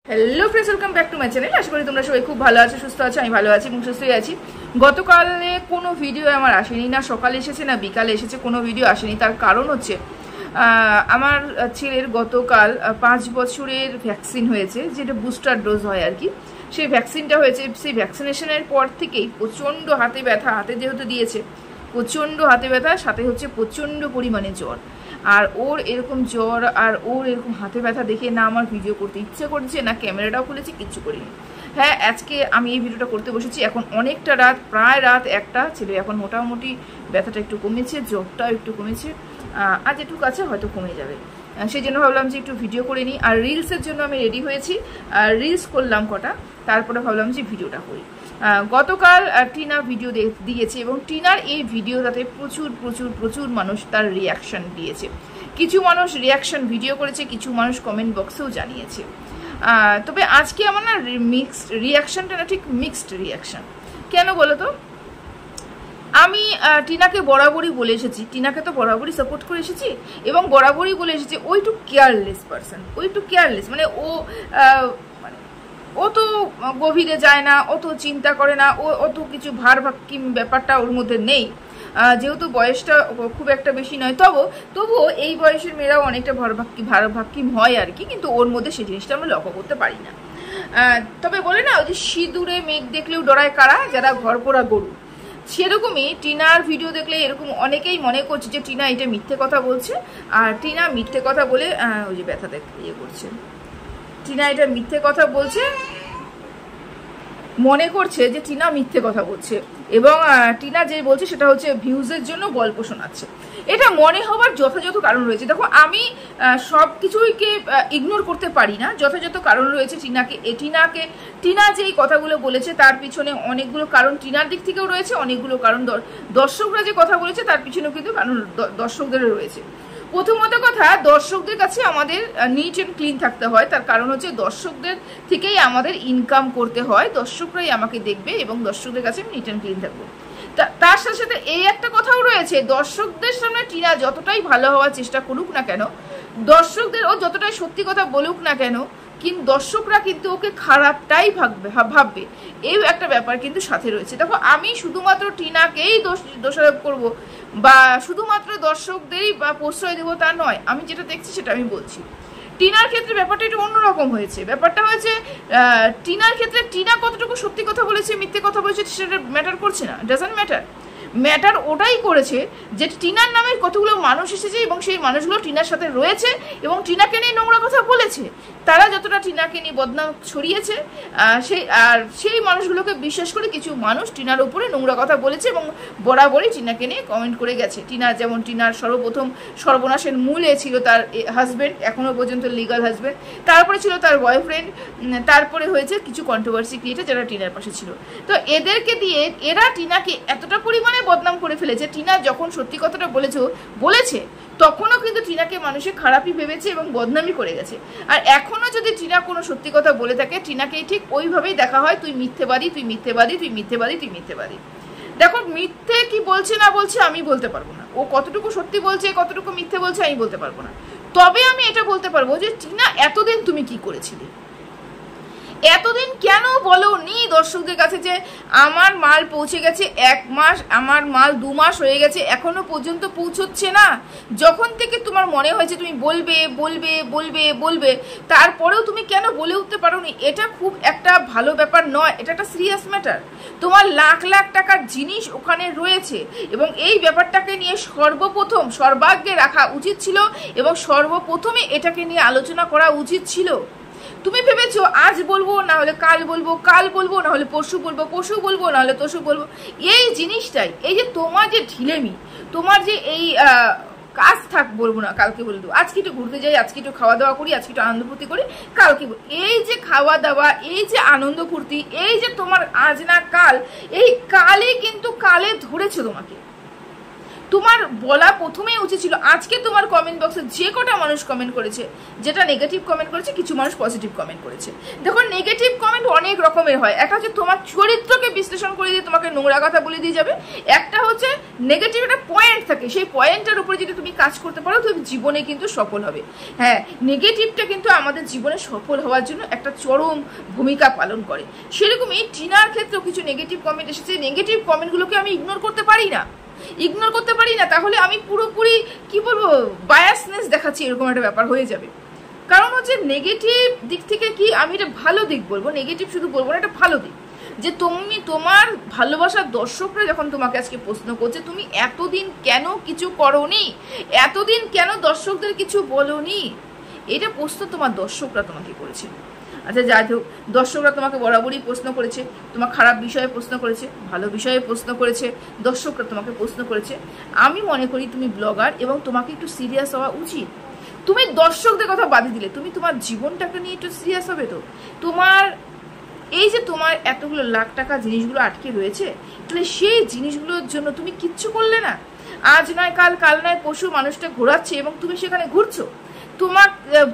Hello friends, welcome back to my channel. আশা করি তোমরা সবাই খুব ভালো আছো, সুস্থ আছো। আমি ভালো আছি এবং সুস্থই আছি। গতকালে কোনো ভিডিও আমার আসেনি, না সকালে এসেছে না বিকালে এসেছে, কোনো ভিডিও আসেনি। তার কারণ হচ্ছে আমার ছেলের গতকাল 5 বছরের ভ্যাকসিন হয়েছে, যেটা বুস্টার ডোজ হয় আর কি। সেই ভ্যাকসিনটা হয়েছে। সেই ভ্যাকসিনেশনের পর থেকেই প্রচণ্ড হাতে ব্যথা, হাতে যেহেতু দিয়েছে প্রচণ্ড হাতে ব্যথা, সাথে হচ্ছে প্রচণ্ড পরিমাণে জ্বর। আর ওর এরকম জ্বর আর ওর এরকম হাতে ব্যথা দেখে না আমার ভিডিও করতে ইচ্ছে করছে, না ক্যামেরাটাও খুলেছি, কিচ্ছু করিনি। হ্যাঁ, আজকে আমি এই ভিডিওটা করতে বসেছি। এখন অনেকটা রাত, প্রায় রাত 1টা ছেলে। এখন মোটামুটি ব্যথাটা একটু কমেছে, জ্বরটাও একটু কমেছে, আজ একটু কাছে হয়তো কমে যাবে। সেই জন্য ভাবলাম যে একটু ভিডিও করে নিই। আর রিলসের জন্য আমি রেডি হয়েছি, আর রিলস করলাম কটা, তারপরে ভাবলাম যে ভিডিওটা করি। গতকাল টিনা ভিডিও দিয়েছে এবং টিনার এই ভিডিওটাতে প্রচুর প্রচুর প্রচুর মানুষ তার রিয়াকশান দিয়েছে। কিছু মানুষ রিয়াকশান ভিডিও করেছে, কিছু মানুষ কমেন্ট বক্সেও জানিয়েছে। তবে আজকে আমার না মিক্সড রিয়াকশানটা, না ঠিক মিক্সড রিয়াকশান। কেন বলো তো? আমি টিনাকে বরাবরই বলে এসেছি, টিনাকে তো বরাবরই সাপোর্ট করে এসেছি এবং বরাবরই বলে এসেছি ওই টু কেয়ারলেস পারসন, ওই টু কেয়ারলেস মানে ও তো গভীরে যায় না, অত চিন্তা করে না, ও অত কিছু ভারভাক্কিম ব্যাপারটা ওর মধ্যে নেই। যেহেতু বয়সটা খুব একটা বেশি নয়, তবুও এই বয়সের মেয়েরাও অনেকটা ভারভাক্কিম হয় আর কি, কিন্তু ওর মধ্যে সেই জিনিসটা আমরা লক্ষ্য করতে পারি না। তবে বলে না, ওই যে সিঁদুরে মেঘ দেখলেও ডরায় কারা, যারা ঘর পোড়া গরু। সেরকমই টিনার ভিডিও দেখলে এরকম অনেকেই মনে করছে যে টিনা এটা মিথ্যে কথা বলছে, আর টিনা মিথ্যে কথা বলে ওই যে ব্যথা করছে, টিনা এটা মিথ্যে কথা বলছে, মনে করছে যে টিনা মিথ্যে কথা বলছে এবং টিনা যে বলছে সেটা হচ্ছে ভিউজের জন্য গল্প শোনাচ্ছে। এটা মনে হওয়ার যথাযথ কারণ রয়েছে। দেখো, আমি সব কিছুইকে ইগনোর করতে পারি না, যথাযথ কারণ রয়েছে। টিনা যে এই কথাগুলো বলেছে তার পিছনে অনেকগুলো কারণ টিনার দিক থেকেও রয়েছে, অনেকগুলো কারণ দর্শকরা যে কথা বলেছে তার পিছনেও কিন্তু কারণ দর্শকদেরও রয়েছে। প্রথমত কথা, দর্শকদের কাছে আমাদের নিট অ্যান্ড ক্লিন থাকতে হয়। তার কারণ হচ্ছে দর্শকদের থেকেই আমাদের ইনকাম করতে হয়, দর্শকরাই আমাকে দেখবে এবং দর্শকদের কাছে আমি নিট অ্যান্ড ক্লিন থাকবো। তার সাথে সাথে এই একটা কথাও রয়েছে, দর্শকদের সামনে টিনা যতটাই ভালো হওয়ার চেষ্টা করুক না কেন, দর্শকদের ও যতটাই সত্যি কথা বলুক না কেন, কিন্তু দর্শকরা কিন্তু ওকে খারাপটাই ভাববে, এই একটা ব্যাপার কিন্তু সাথে রয়েছে। দেখো, আমি শুধুমাত্র টিনাকেই দোষারোপ করব বা শুধুমাত্র দর্শকদেরই বা প্রশ্রয় দেবো তা নয়। আমি যেটা দেখছি সেটা আমি বলছি। টিনার ক্ষেত্রে ব্যাপারটা একটু অন্যরকম হয়েছে। ব্যাপারটা হয়েছে টিনার ক্ষেত্রে টিনা কতটুকু সত্যি কথা বলেছে, মিথ্যে কথা বলেছে, সেটা ম্যাটার করছে না, ডাজন্ট ম্যাটার ওটাই করেছে যে টিনার নামে কতগুলো মানুষ এসেছে এবং সেই মানুষগুলো টিনার সাথে রয়েছে এবং টিনাকে নিয়ে নোংরা কথা বলেছে। তারা যতটা টিনাকে নিয়ে বদনাম ছড়িয়েছে, সেই মানুষগুলোকে বিশ্বাস করে কিছু মানুষ টিনার উপরে নোংরা কথা বলেছে এবং বরাবরই টিনাকে নিয়ে কমেন্ট করে গেছে। যেমন টিনার সর্বপ্রথম সর্বনাশের মূলে ছিল তার হাজব্যান্ড, এখনো পর্যন্ত লিগাল হাজব্যান্ড, তারপরে ছিল তার বয়ফ্রেন্ড, তারপরে হয়েছে কিছু কন্ট্রোভার্সি ক্রিয়েটার যারা টিনার পাশে ছিল। তো এদেরকে দিয়ে এরা টিনাকে এতটা পরিমাণে বদনাম করে ফেলেছে। টিনা যখন সত্যি কথাটা বলেছে তখনও কিন্তু টিনাকে মানুষে খারাপই ভেবেছে এবং বদনামই করে গেছে। আর এখনো যদি টিনা কোনো সত্যি কথা বলে থাকে, টিনাকে ঠিক ওইভাবেই দেখা হয়, তুই মিথ্যেবাদী, তুই মিথ্যেবাদী, তুই মিথ্যেবাদী, তুই মিথ্যেবাদী। দেখো, মিথ্যে কি বলছে না বলছে আমি বলতে পারবো না, ও কতটুকু সত্যি বলছে কতটুকু মিথ্যে বলছে আমি বলতে পারবো না। তবে আমি এটা বলতে পারবো যে টিনা, এতদিন তুমি কি করেছিলে? এতদিন কেন বলোনি দর্শকদের কাছে যে আমার মাল পৌঁছে গেছে 1 মাস, আমার মাল 2 মাস হয়ে গেছে, এখনো পর্যন্ত পৌঁছচ্ছে না? যখন থেকে তোমার মনে হয়েছে তুমি বলবে বলবে বলবে বলবে, তারপরেও তুমি কেন বলে উঠতে পারোনি? এটা খুব একটা ভালো ব্যাপার নয়, এটা একটা সিরিয়াস ম্যাটার। তোমার লাখ লাখ টাকার জিনিস ওখানে রয়েছে এবং এই ব্যাপারটাকে নিয়ে সর্বাগ্রে রাখা উচিত ছিল এবং সর্বপ্রথমে এটাকে নিয়ে আলোচনা করা উচিত ছিল। তুমি ভেবেছো আজ বলবো, না হলে কাল বলবো, কাল বলবো না হলে পরশু বলবো, পরশু বলবো না হলে তরশু বলবো। এই জিনিসটাই, এই যে তোমার যে ঢিলেমি, তোমার যে এই কাজ বলবো না, কালকে বলে দেবো, আজকে একটু ঘুরতে যাই, আজকে একটু খাওয়া দাওয়া করি, আজকে একটু আনন্দ ফুর্তি করি, কালকে এই যে খাওয়া দাওয়া, এই যে আনন্দ ফুর্তি, এই যে তোমার আজ না কাল, এই কালে কিন্তু কালে ধরেছো তোমাকে। তোমার বলা প্রথমেই উচিত ছিল। আজকে তোমার কমেন্ট বক্সে যে কটা মানুষ কমেন্ট করেছে, যেটা নেগেটিভ কমেন্ট করেছে, কিছু মানুষ পজিটিভ কমেন্ট করেছে। দেখো নেগেটিভ কমেন্ট অনেক রকমের হয়। একটা হচ্ছে তোমার চরিত্রকে বিশ্লেষণ করে দিয়ে তোমাকে নোংরা কথা বলে দিয়ে যাবে। একটা হচ্ছে নেগেটিভ একটা পয়েন্ট থাকে, সেই পয়েন্টের উপরে যদি তুমি কাজ করতে পারো তুমি জীবনে কিন্তু সফল হবে। হ্যাঁ, নেগেটিভটা কিন্তু আমাদের জীবনে সফল হওয়ার জন্য একটা চরম ভূমিকা পালন করে। সেরকমই টিনার ক্ষেত্রেও কিছু নেগেটিভ কমেন্ট এসেছে। নেগেটিভ কমেন্টগুলোকে আমি ইগনোর করতে পারি না, তাহলে আমি পুরোপুরি কি বলবো বায়াসনেস দেখাচ্ছি, এরকম একটা ব্যাপার হয়ে যাবে। কারণ হচ্ছে নেগেটিভ দিক থেকে কি আমি এটা ভালো দিক বলবো, নেগেটিভ শুধু বলবো না, এটা ভালো দিক। যে তুমি তোমার ভালোবাসার দর্শকরা যখন তোমাকে আজকে প্রশ্ন করছে তুমি এতদিন কেন কিছু করোনি, এতদিন কেন দর্শকদের কিছু বলোনি, এটা প্রশ্ন তোমার দর্শকরা তোমাকে করেছে। আচ্ছা যাই হোক, দর্শকরা তোমাকে বরাবরই প্রশ্ন করেছে, তোমার খারাপ বিষয়ে প্রশ্ন করেছে, ভালো বিষয়ে প্রশ্ন করেছে, দর্শকরা তোমাকে প্রশ্ন করেছে। আমি মনে করি তুমি ব্লগার এবং তোমাকে একটু সিরিয়াস হওয়া উচিত। তুমি দর্শকদের কথা বাদ দিলে তুমি তোমার জীবনটাকে নিয়ে একটু সিরিয়াস হবে তো। তোমার এই যে তোমার এতগুলো লাখ টাকা জিনিসগুলো আটকে রয়েছে, তাহলে সেই জিনিসগুলোর জন্য তুমি কিচ্ছু করলে না। আজ নয় কাল, কাল নয় পরশু মানুষটা ঘোরাচ্ছে এবং তুমি সেখানে ঘুরছো।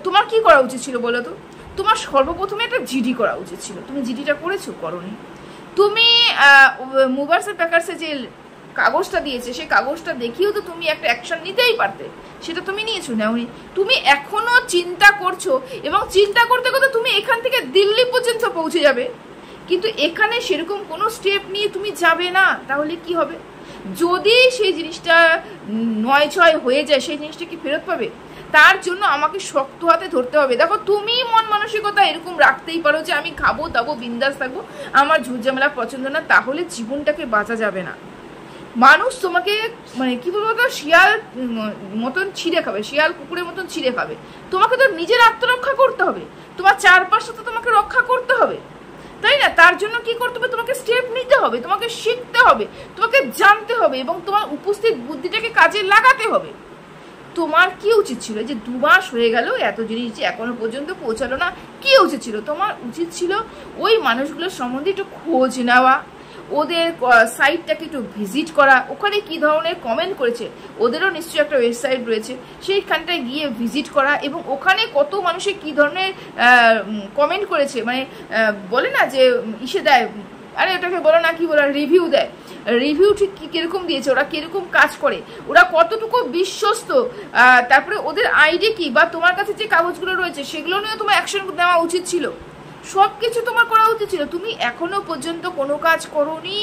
তোমার কি করা উচিত ছিল বলো তো? তোমার সর্বপ্রথমে একটা জিডি করা উচিত ছিল। তুমি জিডিটা করেছো? করোনি। তুমি মুভার্সের প্যাকার্সে যে কাগজটা দিয়েছে সেই কাগজটা দেখিয়েও তো তুমি একটা অ্যাকশন নিতেই পারতে, সেটা তুমি নিয়েছো নাওনি। তুমি এখনো চিন্তা করছো এবং চিন্তা করতে করতে তুমি এখান থেকে দিল্লি পর্যন্ত পৌঁছে যাবে, কিন্তু এখানে সেরকম কোনো স্টেপ নিয়ে তুমি যাবে না। তাহলে কি হবে? যদি সেই জিনিসটা ৯-৬ হয়ে যায়, সেই জিনিসটা কি ফেরত পাবে? তার জন্য আমাকে শক্ত হাতে ধরতে হবে। দেখো তুমি মন মানসিকতা এরকম রাখতেই পারো যে আমি খাবো দাবো বিন্দাস থাকবো, আমার ঝুটঝামেলা পছন্দ না, তাহলে জীবনটাকে বাঁচা যাবে না। মানুষ তোমাকে মানে কি বলবো তো শিয়াল মতন ছিঁড়ে খাবে, শিয়াল কুকুরের মতন ছিঁড়ে খাবে। তোমাকে তো নিজের আত্মরক্ষা করতে হবে, তোমার চারপাশে তো তোমাকে রক্ষা করতে হবে, তাই না? তার জন্য কি করতে হবে? তোমাকে স্টেপ নিতে হবে, তোমাকে শিখতে হবে, তোমাকে জানতে হবে এবং তোমার উপস্থিত বুদ্ধিটাকে কাজে লাগাতে হবে। তোমার কি উচিত ছিল? যে 2 মাস হয়ে গেল এত জিনিস যে এখনো পর্যন্ত পৌঁছালো না, কি উচিত ছিল? তোমার উচিত ছিল ওই মানুষগুলোর সম্বন্ধে একটু খোঁজ নেওয়া, ওদের সাইটটাকে একটু ভিজিট করা, ওখানে কি ধরনের কমেন্ট করেছে, ওদেরও নিশ্চয়ই একটা ওয়েবসাইট রয়েছে, সেইখানটায় গিয়ে ভিজিট করা এবং ওখানে কত মানুষে কি ধরনের কমেন্ট করেছে, মানে বলে না যে ইসে দেয়, আরে ওটাকে বলো না, কি বলে, রিভিউ দেয়, রিভিউ ঠিক কিরকম দিয়েছে, ওরা কিরকম কাজ করে, ওরা কতটুকু বিশ্বস্ত, তারপরে ওদের আইডি কি, বা তোমার কাছে যে কাগজগুলো রয়েছে সেগুলো নিয়েও তোমার অ্যাকশন নেওয়া উচিত ছিল। সব কিছু তোমার করা উচিত ছিল, তুমি এখনো পর্যন্ত কোনো কাজ করোনি।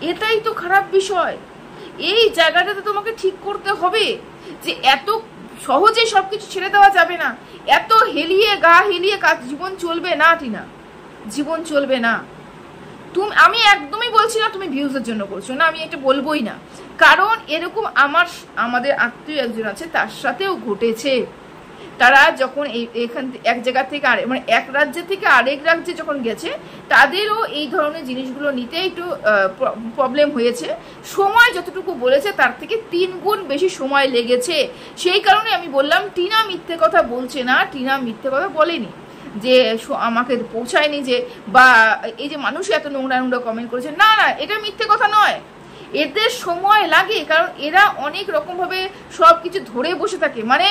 এটাই তো খারাপ বিষয়। এই জায়গাটাতে তোমাকে ঠিক করতে হবে যে এত সহজে সবকিছু ছেড়ে দেওয়া যাবে না, এত হেলিয়ে গা হেলিয়ে কাজ জীবন চলবে না টিনা, জীবন চলবে না। আমি একদমই বলছি না তুমি ভিউজের জন্য করছো না, আমি এটা বলবোই না, কারণ এরকম আমাদের আত্মীয় একজন আছে, তার সাথেও ঘটেছে। তারা যখন এখান এক জায়গা থেকে মানে এক রাজ্য থেকে আরেক রাজ্যে যখন গেছে, তাদেরও এই ধরনের জিনিসগুলো নিতে একটু প্রবলেম হয়েছে। সময় যতটুকু বলেছে তার থেকে 3 গুণ বেশি সময় লেগেছে। সেই কারণে আমি বললাম টিনা মিথ্যে কথা বলছে না, টিনা মিথ্যে কথা বলেনি যে আমাকে পৌঁছায়নি, যে বা এই যে মানুষ এত নোংরা নোংরা কমেন্ট করেছে, না না, এটা মিথ্যে কথা নয়। এদের সময় লাগে, কারণ এরা অনেক রকমভাবে সব কিছু ধরে বসে থাকে। মানে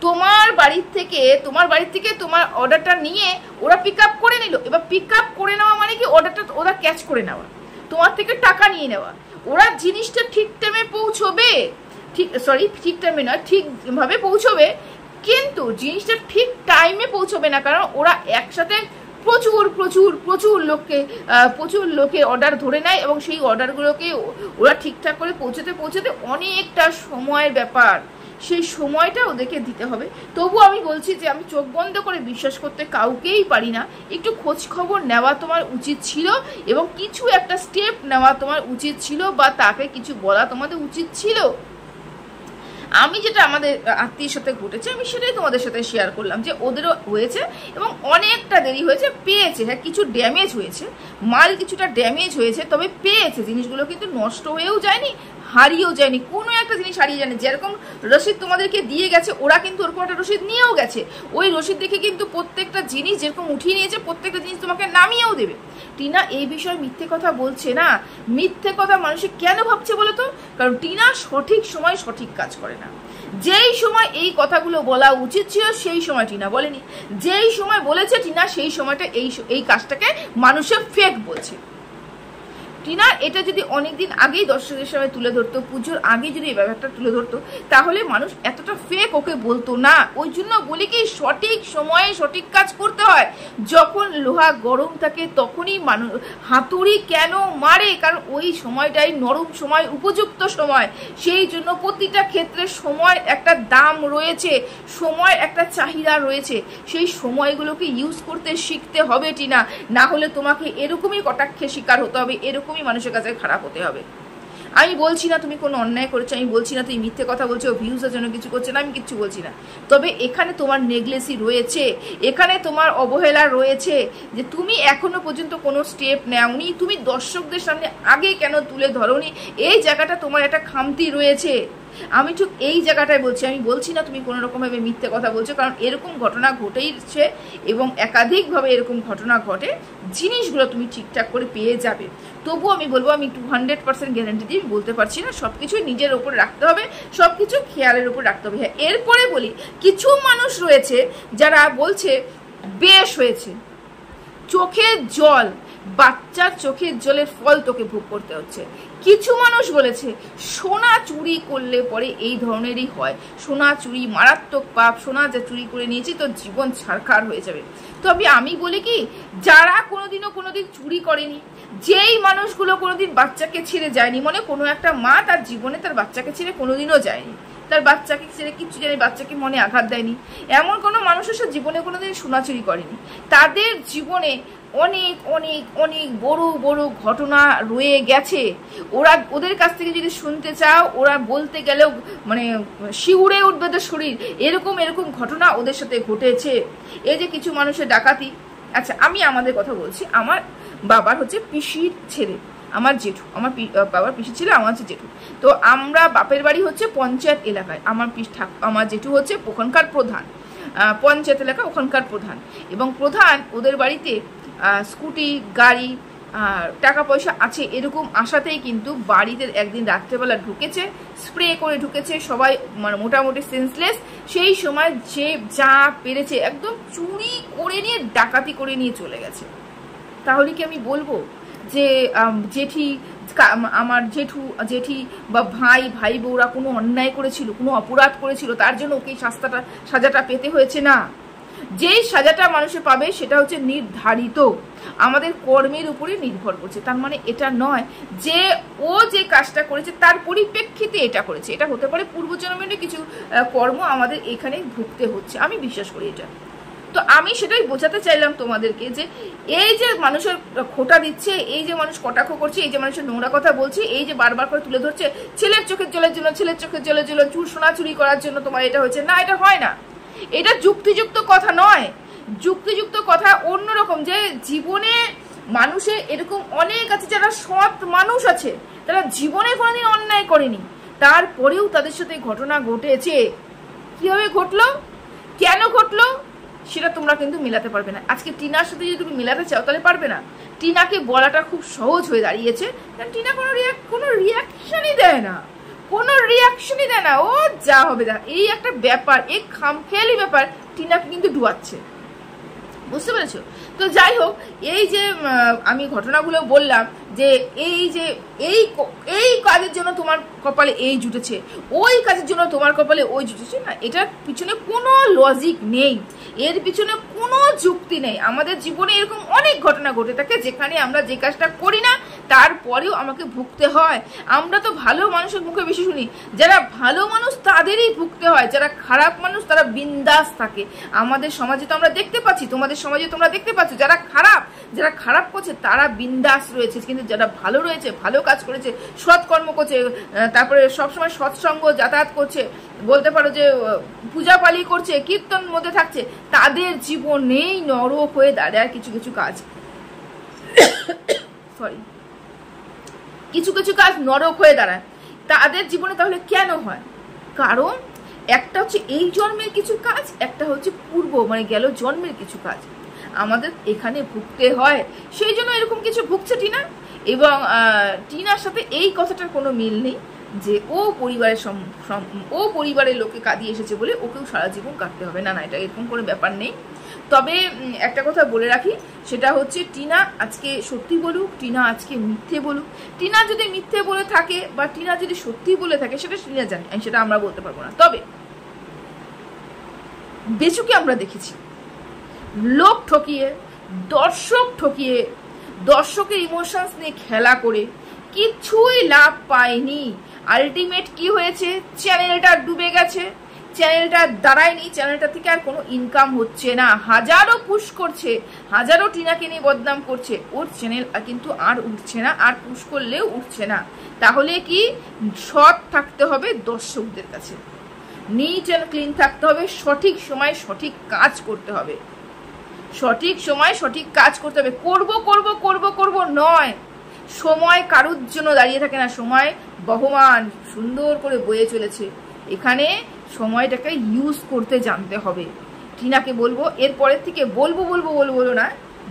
তোমার বাড়ির থেকে তোমার অর্ডারটা নিয়ে ওরা পিক আপ করে নিল, এবার পিক আপ করে নেওয়া মানে কি অর্ডারটা ওরা ক্যাচ করে নেওয়া, তোমার থেকে টাকা নিয়ে নেওয়া। ওরা জিনিসটা ঠিক টাইমে পৌঁছবে, ঠিক টাইমে নয়, ঠিকভাবে পৌঁছবে, কিন্তু জিনিসটা ঠিক টাইমে পৌঁছবে না, কারণ ওরা একসাথে প্রচুর লোকে অর্ডার ধরে নেয় এবং সেই অর্ডারগুলোকে ওরা ঠিকঠাক করে পৌঁছাতে অনেকটা সময়ের ব্যাপার। সেই সময়টা ওদেরকে দিতে হবে। তবু আমি বলছি যে আমি চোখ বন্ধ করে বিশ্বাস করতে কাউকেই পারি না। একটু খোঁজ খবর নেওয়া তোমার উচিত ছিল এবং কিছু একটা স্টেপ নেওয়া তোমার উচিত ছিল, বা তাকে কিছু বলা তোমাদের উচিত ছিল। আমি যেটা আমাদের আত্মীয়ের সাথে ঘটেছে আমি সেটাই তোমাদের সাথে শেয়ার করলাম, যে ওদেরও হয়েছে এবং অনেকটা দেরি হয়েছে, পেয়েছে। হ্যাঁ, কিছু ড্যামেজ হয়েছে, মাল কিছুটা ড্যামেজ হয়েছে, তবে পেয়েছে। জিনিসগুলো কিন্তু নষ্ট হয়েও যায়নি, হারিয়েও যায়নি, কোনো একটা জিনিস হারিয়ে যায়নি। যেরকম রসিদ তোমাদেরকে দিয়ে গেছে, ওরা কিন্তু ওরকম একটা রসিদ নিয়েও গেছে। ওই রসিদ দেখে কিন্তু প্রত্যেকটা জিনিস যেরকম উঠিয়ে নিয়েছে, প্রত্যেকটা জিনিস তোমাকে নামিয়েও দেবে। টিনা এই বিষয়ে মিথ্যে কথা বলছে না। মিথ্যে কথা মানুষে কেন ভাবছে বলো তো? কারণ টিনা সঠিক সময় সঠিক কাজ করে না। যেই সময় এই কথাগুলো বলা উচিত ছিল সেই সময় টিনা বলেনি, যেই সময় বলেছে টিনা সেই সময়টা এই কাজটাকে মানুষের ফেক বলছে। টিনা এটা যদি অনেকদিন আগেই দর্শকের সামনে তুলে ধরতো, পুজোর আগে যদি এই ব্যাপারটা তুলে ধরতো, তাহলে মানুষ এতটা ফেক ওকে বলতো না। ওই জন্য বলি কি, সঠিক সময়ে সঠিক কাজ করতে হয়। যখন লোহা গরম থাকে তখনই মানুষ হাতুড়ি কেন মারে? কারণ ওই সময়টাই নরম সময়, উপযুক্ত সময়। সেই জন্য প্রতিটা ক্ষেত্রে সময়ের একটা দাম রয়েছে, সময়ের একটা চাহিদা রয়েছে। সেই সময়গুলোকে ইউজ করতে শিখতে হবে টিনা, না হলে তোমাকে এরকমই কটাক্ষের শিকার হতে হবে, এরকম মানুষের কাছে খারাপ হতে হবে। আমি বলছি না তুমি কোনো অন্যায় করেছো, আমি বলছি না তুমি মিথ্যে কথা বলছো, ভিউজের জন্য কিছু করছে না, আমি কিচ্ছু বলছি না। তবে এখানে তোমার নেগলেসি রয়েছে, এখানে তোমার অবহেলা রয়েছে, যে তুমি এখনো পর্যন্ত কোনো স্টেপ নেওনি, তুমি দর্শকদের সামনে আগে কেন তুলে ধরোনি, এই জায়গাটা তোমার একটা খামতি রয়েছে। আমি ঠিক এই জায়গাটায় বলছি, আমি বলছি না তুমি কোনো রকমভাবে মিথ্যে কথা বলছো, কারণ এরকম ঘটনা ঘটেইছে এবং একাধিকভাবে এরকম ঘটনা ঘটে, জিনিসগুলো তুমি ঠিকঠাক করে পেয়ে যাবে। তবু আমি বলবো, আমি 200% গ্যারান্টি দিয়ে বলতে পারছি না, সব কিছুই নিজের ওপর রাখতে হবে, সব কিছু খেয়ালের উপর রাখতে হবে। হ্যাঁ, এরপরে বলি, কিছু মানুষ রয়েছে যারা বলছে বেশ হয়েছে, চোখের জল, বাচ্চার চোখের জলের ফল তোকে ভোগ করতে হচ্ছে। কিছু মানুষ বলেছে সোনা চুরি করলে পরে এই ধরনেরই হয়, সোনা চুরি মারাত্মক পাপ, সোনা যা চুরি করে নিয়েছি তোর জীবন ছারখার হয়ে যাবে। তবে আমি বলি কি, যারা কোনোদিন চুরি করেনি, যেই মানুষগুলো কোনোদিন বাচ্চাকে ছেড়ে যায়নি, মানে কোনো একটা মা তার জীবনে তার বাচ্চাকে ছেড়ে কোনোদিনও যায়নি, তার বাচ্চাকে ছেড়ে কিচ্ছু জানি, বাচ্চাকে মনে আঘাত দেয়নি, এমন কোনো মানুষের সাথে জীবনে কোনোদিন সোনা চুরি করেনি, তাদের জীবনে অনেক অনেক অনেক বড় বড় ঘটনা রয়ে গেছে। ওদের কাছ থেকে যদি শুনতে চাও, ওরা বলতে গেলেও মানে শিউরে উঠবে তো শরীর, এরকম এরকম ঘটনা ওদের সাথে ঘটেছে। এই যে কিছু মানুষের ডাকাতি, আচ্ছা আমি আমাদের কথা বলছি, আমার বাবার হচ্ছে পিসির ছেলে, আমার জেঠু, আমার বাবার পিসির ছেলে, আমার হচ্ছে জেঠু। তো আমরা বাপের বাড়ি হচ্ছে পঞ্চায়েত এলাকায়, আমার জেঠু হচ্ছে ওখানকার প্রধান, পঞ্চায়েত এলাকা ওখানকার প্রধান, এবং প্রধান ওদের বাড়িতে স্কুটি গাড়ি টাকা পয়সা আছে এরকম আশাতেই কিন্তু বাড়িতে একদিন রাত্রেবেলা ঢুকেছে, স্প্রে করে ঢুকেছে, সবাই মানে মোটামুটি সেন্সলেস। সেই সময় যে যা পেরেছে একদম চুরি করে নিয়ে, ডাকাতি করে নিয়ে চলে গেছে। তাহলে কি আমি বলবো যে আমার জেঠি বা ভাই বউরা কোনো অন্যায় করেছিল, কোনো অপরাধ করেছিল, তার জন্য ওকে সাজাটা পেতে হয়েছে? না, যেই সাজাটা মানুষে পাবে সেটা হচ্ছে নির্ধারিত, আমাদের কর্মের উপরে নির্ভর করছে। তার মানে এটা নয় যে ও যে কাজটা করেছে তার পরিপ্রেক্ষিতে এটা করেছে, এটা হতে পারে পূর্বজন্মের কিছু কর্ম আমাদের এখানে ভুগতে হচ্ছে, আমি বিশ্বাস করি এটা। তো আমি সেটাই বোঝাতে চাইলাম তোমাদেরকে, যে এই যে মানুষের খোটা দিচ্ছে, এই যে মানুষ কটাক্ষ করছে, এই যে মানুষের নোংরা কথা বলছে, এই যে বারবার করে তুলে ধরছে ছেলের চোখের জলের জন্য, ছেলের চোখের জলের জন্য সোনা চুরি করার জন্য তোমার এটা হচ্ছে, না এটা হয় না, এটা যুক্তিযুক্ত কথা নয়। যুক্তিযুক্ত কথা অন্যরকম, যে জীবনে মানুষের এরকম অনেক আছে যারা সৎ মানুষ আছে, তারা জীবনে কোনোদিন অন্যায় করেনি, তারপরেও তাদের সাথে ঘটনা ঘটেছে। কিভাবে ঘটলো, কেন ঘটলো, সেটা তোমরা কিন্তু মেলাতে পারবে না। আজকে টিনার সাথে যদি তুমি মেলাতে চাও তাহলে পারবে না। টিনাকে বলাটা খুব সহজ হয়ে দাঁড়িয়েছে, টিনা কোনো রিয়াকশনই দেয় না, কোনো রিয়াকশনই দেয় না, ও যা হবে যা, এই একটা ব্যাপার, এই খামখেয়ালি ব্যাপার টিনাকে কিন্তু ডুবাচ্ছে, বুঝতে পেরেছো? তো যাই হোক, এই যে আমি ঘটনাগুলো বললাম, যে এই কাজের জন্য তোমার কপালে এই জুটেছে, ওই কাজের জন্য তোমার কপালে ওই জুটেছে, না, এটার পিছনে কোনো লজিক নেই, এর পিছনে কোনো যুক্তি নেই। আমাদের জীবনে এরকম অনেক ঘটনা ঘটে থাকে যেখানে আমরা যে কাজটা করি না তারপরেও আমাকে ভুগতে হয়। আমরা তো ভালো মানুষের মুখে বেশি শুনি, যারা ভালো মানুষ তাদেরই ভুগতে হয়, যারা খারাপ মানুষ তারা বিন্দাস থাকে। আমাদের সমাজে তো আমরা দেখতে পাচ্ছি, তোমাদের সমাজে তোমরা দেখতে পাচ্ছ, যারা খারাপ করছে তারা বিন্দাস রয়েছে, কিন্তু যারা ভালো রয়েছে, ভালো কাজ করেছে, সৎকর্ম করছে, তারপরে সবসময় সৎসঙ্গ যাতায়াত করছে, বলতে পারো যে পূজা পালি করছে, কীর্তন মধ্যে থাকছে, তাদের জীবনেই নরক হয়ে দাঁড়ায় কিছু কিছু কাজ, কিছু কিছু কাজ নরক হয়ে দাঁড়ায়। তাদের জীবনে তাহলে কেন হয়? কারণ একটা হচ্ছে এই জন্মের কিছু কাজ, একটা হচ্ছে পূর্ব মানে গেল জন্মের কিছু কাজ আমাদের এখানে ভুগতে হয়, সেই জন্য এরকম কিছু ভুগছে টিনা। এবং টিনার সাথে এই কথাটার কোনো মিল নেই যে ও পরিবারের লোকে কাঁদিয়ে এসেছে বলে ওকেও সারা জীবন কাটতে হবে, না না, এটা এরকম কোনো ব্যাপার নেই। তবে একটা কথা বলে রাখি, সেটা হচ্ছে টিনা আজকে সত্যি বলুক, টিনা আজকে মিথ্যে বলুক, টিনা যদি মিথ্যে বলে থাকে বা টিনা যদি সত্যি বলে থাকে সেটা টিনা জানি, সেটা আমরা বলতে পারবো না। তবে বেচুকে আমরা দেখেছি লোক ঠকিয়ে, দর্শক ঠকিয়ে, দর্শকের ইমোশনস নিয়ে খেলা করে কিছুই লাভ পায়নি। আলটিমেট কি হয়েছে? চ্যানেলটা ডুবে গেছে, চ্যানেলটা দাঁড়ায়নি, চ্যানেলটা থেকে আর কোনো ইনকাম হচ্ছে না। হাজারো পুশ করছে, হাজারো টিনাকে নিয়ে বদনাম করছে, ওর চ্যানেল কিন্তু আর উঠছে না, আর পুশ করলেও উঠছে না। তাহলে কি? সৎ থাকতে হবে দর্শকদের কাছে, নিট অ্যান্ড ক্লিন থাকতে হবে, সঠিক সময় সঠিক কাজ করতে হবে, সঠিক সময় সঠিক কাজ করতে হবে। করব করব করব করব নয়, সময় কারুর জন্য দাঁড়িয়ে থাকে না, সময় বহমান সুন্দর করে বয়ে চলেছে, এখানে সময়টাকে ইউজ করতে জানতে হবে। টিনাকে বলবো এরপরের থেকে বলবো না,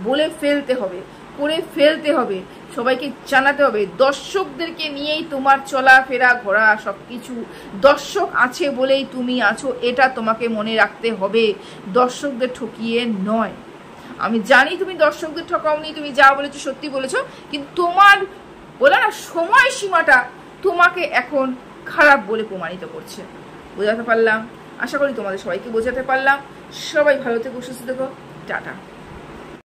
বলে ফেলতে হবে, করে ফেলতে হবে, সবাইকে জানাতে হবে। দর্শকদেরকে নিয়েই তোমার চলাফেরা ঘোরা সবকিছু, দর্শক আছে বলেই তুমি আছো, এটা তোমাকে মনে রাখতে হবে, দর্শকদের ঠকিয়ে নয়। আমি জানি তুমি দর্শকদের ঠকাওনি, তুমি যা বলেছো সত্যি বলেছো, কিন্তু তোমার বলে না সময় সীমাটা তোমাকে এখন খারাপ বলে প্রমাণিত করছে। বোঝাতে পারলাম? আশা করি তোমাদের সবাইকে বোঝাতে পারলাম। সবাই ভালো থেকো, সুস্থ থেকো, টাটা।